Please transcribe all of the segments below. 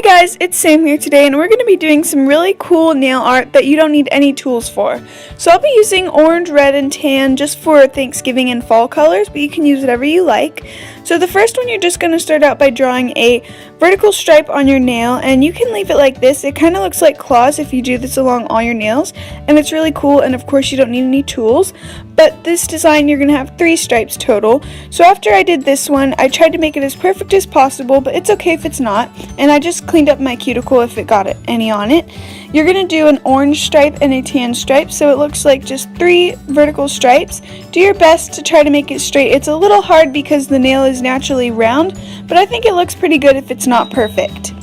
Hey guys, it's Sam here today, and we're going to be doing some really cool nail art that you don't need any tools for. So I'll be using orange, red, and tan just for Thanksgiving and fall colors, but you can use whatever you like. So the first one, you're just going to start out by drawing a vertical stripe on your nail, and you can leave it like this. It kind of looks like claws if you do this along all your nails, and it's really cool, and of course you don't need any tools. But this design, you're going to have 3 stripes total. So after I did this one, I tried to make it as perfect as possible, but it's okay if it's not, and I just cleaned up my cuticle if it got any on it. You're going to do an orange stripe and a tan stripe, so it looks like just 3 vertical stripes. Do your best to try to make it straight. It's a little hard because the nail is naturally round, but I think it looks pretty good if it's not perfect.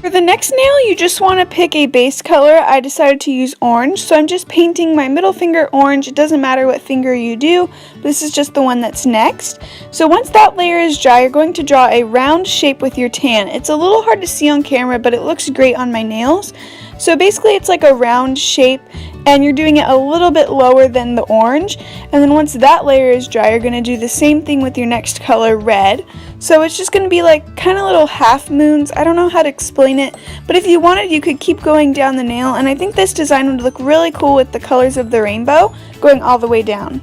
For the next nail, you just want to pick a base color. I decided to use orange, so I'm just painting my middle finger orange. It doesn't matter what finger you do. This is just the one that's next. So once that layer is dry, you're going to draw a round shape with your tan. It's a little hard to see on camera, but it looks great on my nails. So basically it's like a round shape, and you're doing it a little bit lower than the orange. And then once that layer is dry, you're going to do the same thing with your next color, red. So it's just going to be like kind of little half moons. I don't know how to explain it, but if you wanted, you could keep going down the nail, and I think this design would look really cool with the colors of the rainbow going all the way down.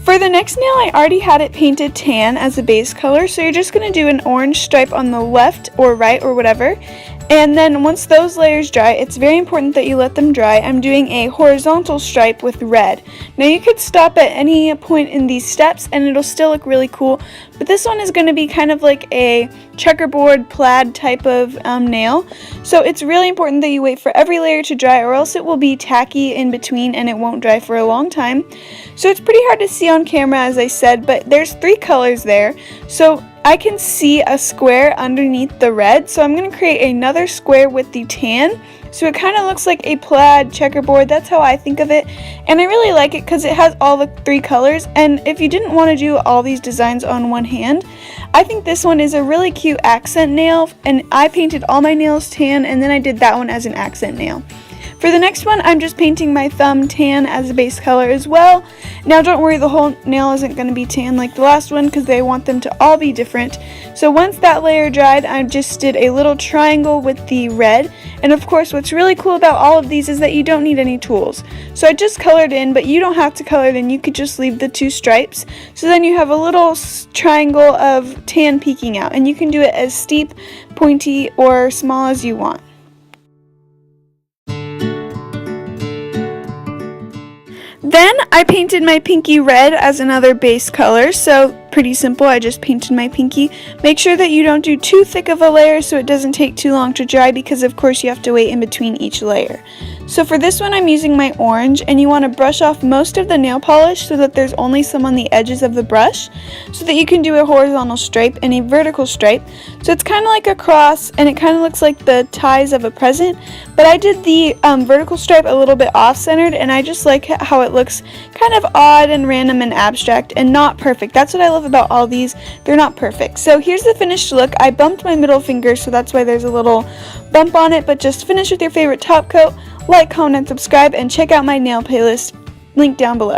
For the next nail, I already had it painted tan as a base color, so you're just going to do an orange stripe on the left or right or whatever. And then once those layers dry, it's very important that you let them dry. I'm doing a horizontal stripe with red. Now you could stop at any point in these steps and it'll still look really cool, but this one is going to be kind of like a checkerboard plaid type of nail. So it's really important that you wait for every layer to dry, or else it will be tacky in between and it won't dry for a long time. So it's pretty hard to see on camera, as I said, but there's 3 colors there. So I can see a square underneath the red, so I'm going to create another square with the tan. So it kind of looks like a plaid checkerboard. That's how I think of it, and I really like it because it has all the 3 colors. And if you didn't want to do all these designs on one hand, I think this one is a really cute accent nail, and I painted all my nails tan, and then I did that one as an accent nail. For the next one, I'm just painting my thumb tan as a base color as well. Now don't worry, the whole nail isn't going to be tan like the last one because they want them to all be different. So once that layer dried, I just did a little triangle with the red. And of course, what's really cool about all of these is that you don't need any tools. So I just colored in, but you don't have to color it in. You could just leave the 2 stripes. So then you have a little triangle of tan peeking out, and you can do it as steep, pointy, or small as you want. Then I painted my pinky red as another base color, so pretty simple. I just painted my pinky. Make sure that you don't do too thick of a layer so it doesn't take too long to dry, because of course you have to wait in between each layer. So for this one, I'm using my orange, and you want to brush off most of the nail polish so that there's only some on the edges of the brush, so that you can do a horizontal stripe and a vertical stripe. So it's kind of like a cross, and it kind of looks like the ties of a present, but I did the vertical stripe a little bit off-centered, and I just like how it looks kind of odd and random and abstract and not perfect. That's what I love about all these. They're not perfect. So here's the finished look. I bumped my middle finger, so that's why there's a little bump on it, but just finish with your favorite top coat. Like, comment, and subscribe, and check out my nail playlist, link down below.